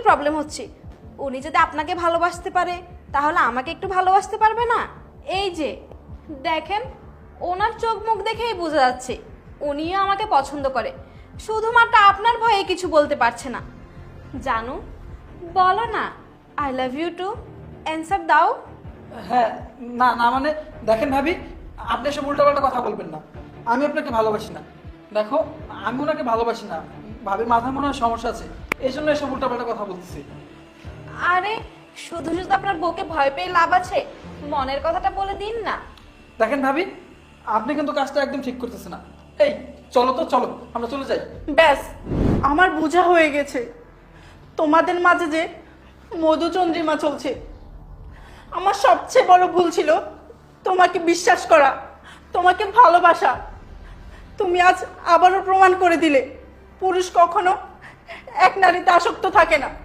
Problem হচ্ছে। উনি যদি আপনাকে ভালোবাসতে পারে তাহলে আমাকে একটু ভালোবাসতে পারবে না? এই যে দেখেন, ওনার চোখ মুখ দেখেই বোঝা যাচ্ছে উনিও আমাকে পছন্দ করে, শুধুমাত্র আপনার ভয়ে কিছু বলতে পারছে না। জানু, বলো না I love you too, answer দাও। হ্যাঁ, না না মানে দেখেন ভাবি, আপনি এসব উল্টাপাল্টা কথা বলবেন না। আমি আপনাকে ভালোবাসি না। দেখো, আমি ওনাকে ভালোবাসি না। ভাবির মাথায় মনে হয় সমস্যা আছে, এই জন্য এসব উল্টাপাল্টা কথা বলতেছি। আরে শুধু শুধু আপনার বউকে ভয় পেয়ে লাভ আছে? মনের কথাটা বলে দিন না। দেখেন ভাবি, আপনি কিন্তু কাজটা একদম ঠিক করতেছেন না। এই চলো তো, চলো আমরা চলে যাই। ব্যাস, আমার বোঝা হয়ে গেছে তোমাদের মাঝে যে মধুচন্দ্রিমা চলছে। আমার সবচেয়ে বড় ভুল ছিল তোমাকে বিশ্বাস করা, তোমাকে ভালোবাসা। তুমি আজ আবারও প্রমাণ করে দিলে পুরুষ কখনো এক নারীতে আসক্ত থাকে না।